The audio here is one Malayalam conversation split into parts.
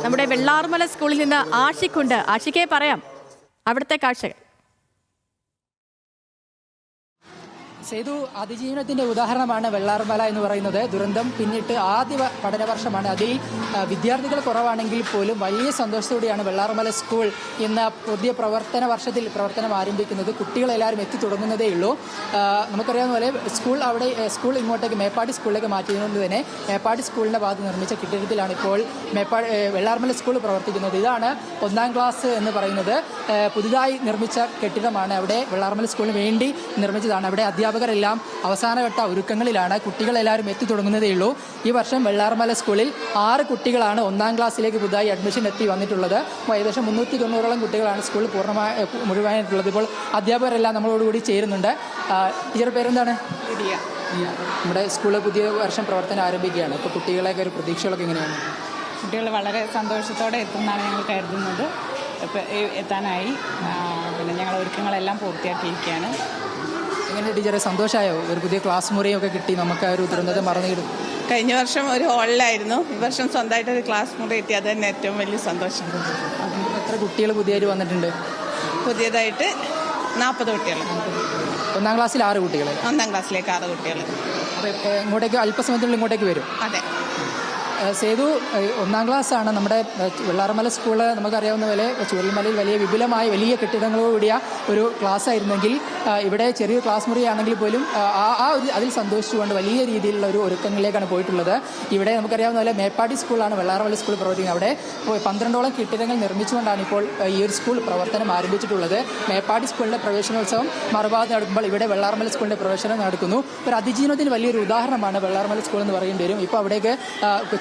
നമ്മുടെ വെള്ളാർമല സ്കൂളിൽ നിന്ന് ആഷിക്കുണ്ട്. ആഷിക്കേ പറയാം അവിടുത്തെ കാഴ്ചകൾ. സേതു, അതിജീവനത്തിന്റെ ഉദാഹരണമാണ് വെള്ളാർമല എന്ന് പറയുന്നത്. ദുരന്തം പിന്നിട്ട് ആദ്യ പഠന വർഷമാണ്. അതിൽ വിദ്യാർത്ഥികൾ കുറവാണെങ്കിൽ പോലും വലിയ സന്തോഷത്തോടെയാണ് വെള്ളാർമല സ്കൂൾ ഇന്ന് പുതിയ പ്രവർത്തന വർഷത്തിൽ പ്രവർത്തനം ആരംഭിക്കുന്നത്. കുട്ടികളെല്ലാവരും എത്തി തുടങ്ങുന്നതേ ഉള്ളൂ. നമുക്കറിയാവുന്ന പോലെ സ്കൂൾ ഇങ്ങോട്ടേക്ക് മേപ്പാടി സ്കൂളിലേക്ക് മാറ്റിയതുകൊണ്ട് തന്നെ മേപ്പാടി സ്കൂളിന്റെ ഭാഗത്ത് നിർമ്മിച്ച കെട്ടിടത്തിലാണ് ഇപ്പോൾ വെള്ളാർമല സ്കൂൾ പ്രവർത്തിക്കുന്നത്. ഇതാണ് 1ാം ക്ലാസ് എന്ന് പറയുന്നത്. പുതുതായി നിർമ്മിച്ച കെട്ടിടമാണ്. അവിടെ വെള്ളാർമല സ്കൂളിന് വേണ്ടി നിർമ്മിച്ചതാണ്. അവിടെ അധ്യാപകരെല്ലാം അവസാനഘട്ട ഒരുക്കങ്ങളിലാണ്. കുട്ടികളെല്ലാവരും എത്തി തുടങ്ങുന്നതേ ഉള്ളൂ. ഈ വർഷം വെള്ളാർമല സ്കൂളിൽ 6 കുട്ടികളാണ് 1ാം ക്ലാസ്സിലേക്ക് പുതുതായി അഡ്മിഷൻ എത്തി വന്നിട്ടുള്ളത്. ഏകദേശം 390ഓളം കുട്ടികളാണ് സ്കൂളിൽ മുഴുവനായിട്ടുള്ളത്. ഇപ്പോൾ അധ്യാപകരെല്ലാം നമ്മളോടുകൂടി ചേരുന്നുണ്ട്. ടീച്ചറുടെ പേരെന്താണ്? നമ്മുടെ സ്കൂളിൽ പുതിയ വർഷം പ്രവർത്തനം ആരംഭിക്കുകയാണ്. ഇപ്പോൾ കുട്ടികളെയൊക്കെ ഒരു പ്രതീക്ഷകളൊക്കെ എങ്ങനെയാണ്? കുട്ടികൾ വളരെ സന്തോഷത്തോടെ എത്തുന്നതാണ് ഞങ്ങൾ കരുതുന്നത്. എത്താനായി പിന്നെ ഞങ്ങൾ ഒരുക്കങ്ങളെല്ലാം പൂർത്തിയാക്കിയിരിക്കുകയാണ്. എങ്ങനെ ടീച്ചറെ, സന്തോഷമായോ? ഒരു പുതിയ ക്ലാസ് മുറിയൊക്കെ കിട്ടി, നമുക്ക് ആ ഒരു ദുരന്തത്തെ മറന്നിടും. കഴിഞ്ഞ വർഷം ഒരു ഹാളിലായിരുന്നു, ഈ വർഷം സ്വന്തമായിട്ട് ഒരു ക്ലാസ് മുറി കിട്ടി. അത് തന്നെ ഏറ്റവും വലിയ സന്തോഷം. എത്ര കുട്ടികൾ പുതിയതായിട്ട് വന്നിട്ടുണ്ട്? പുതിയതായിട്ട് 40 കുട്ടികൾ. 1ാം ക്ലാസ്സിൽ 6 കുട്ടികൾ. 1ാം ക്ലാസ്സിലേക്ക് 6 കുട്ടികൾ. അപ്പോൾ ഇങ്ങോട്ടേക്ക് അല്പസമയത്തിനുള്ളിൽ ഇങ്ങോട്ടേക്ക് വരും. അതെ. സേതു, 1ാം ക്ലാസ്സാണ് നമ്മുടെ വെള്ളാർമല സ്കൂള്. നമുക്കറിയാവുന്ന പോലെ ചുവരിമലയിൽ വലിയ കെട്ടിടങ്ങളോടുകൂടിയ ഒരു ക്ലാസ് ആയിരുന്നെങ്കിൽ ഇവിടെ ചെറിയൊരു ക്ലാസ് മുറിയാണെങ്കിൽ പോലും അതിൽ സന്തോഷിച്ചുകൊണ്ട് വലിയ രീതിയിലുള്ള ഒരു ഒരുക്കങ്ങളിലേക്കാണ് പോയിട്ടുള്ളത്. ഇവിടെ നമുക്കറിയാവുന്ന പോലെ മേപ്പാടി സ്കൂളാണ് വെള്ളാർമല സ്കൂൾ പ്രവർത്തിക്കുന്നത്. അവിടെ 12ഓളം കെട്ടിടങ്ങൾ നിർമ്മിച്ചുകൊണ്ടാണ് ഇപ്പോൾ ഈ ഒരു സ്കൂൾ പ്രവർത്തനം ആരംഭിച്ചിട്ടുള്ളത്. മേപ്പാടി സ്കൂളിൻ്റെ പ്രവേശനോത്സവം മറുഭാഗത്ത് നടക്കുമ്പോൾ ഇവിടെ വെള്ളാർമല സ്കൂളിൻ്റെ പ്രവേശനം നടക്കുന്നു. ഒരു അതിജീവനത്തിന് വലിയൊരു ഉദാഹരണമാണ് വെള്ളാർമല സ്കൂൾ എന്ന് പറയേണ്ടി വരും. ഇപ്പോൾ അവിടേക്ക്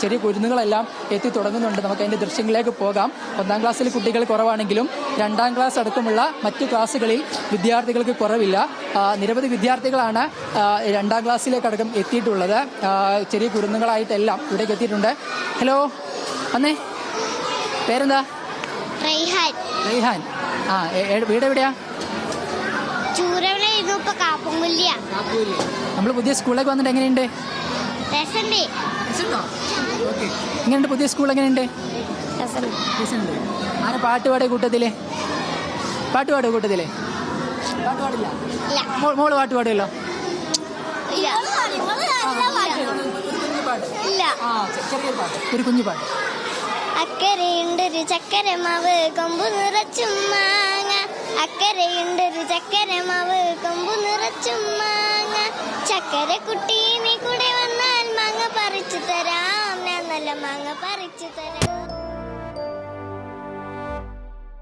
ചെറിയ കുരുന്നുകളെല്ലാം എത്തി തുടങ്ങുന്നുണ്ട്. നമുക്ക് അതിൻ്റെ ദൃശ്യങ്ങളിലേക്ക് പോകാം. 1ാം ക്ലാസ്സിൽ കുട്ടികൾ കുറവാണെങ്കിലും 2ാം ക്ലാസ് അടക്കമുള്ള മറ്റ് ക്ലാസ്സുകളിൽ വിദ്യാർത്ഥികൾക്ക് കുറവില്ല. നിരവധി വിദ്യാർത്ഥികളാണ് 2ാം ക്ലാസ്സിലേക്കടക്കം എത്തിയിട്ടുള്ളത്. ചെറിയ കുരുന്നുകളായിട്ടെല്ലാം ഇവിടേക്ക് എത്തിയിട്ടുണ്ട്. ഹലോ, അന്നേ പേരെന്താ? റൈഹാൻ. വീട് എവിടെയാ? നമ്മൾ പുതിയ സ്കൂളിലേക്ക് വന്നിട്ട് എങ്ങനെയുണ്ട്? എങ്ങനെയുണ്ട് പുതിയ സ്കൂൾ? എങ്ങനെയുണ്ട്? ആരെ പാട്ട് പാടിയ കൂട്ടത്തിലെ? പാട്ട് പാടില്ല? മോള് പാട്ട് പാടുമല്ലോ. ഒരു കുഞ്ഞു പാട്ട്. അക്കരയുണ്ടൊരു ചക്കരമാവ് കൊമ്പു നിറച്ചും മാങ്ങ, അക്കരയുണ്ടൊരു ചക്കരമാവ് കൊമ്പു നിറച്ചും മാങ്ങ, ചക്കര കുട്ടി നീ കൂടെ വന്നാൽ മാങ്ങ പറിച്ചു തരാം, ഞാൻ നല്ല മാങ്ങ പറിച്ചു തരാം.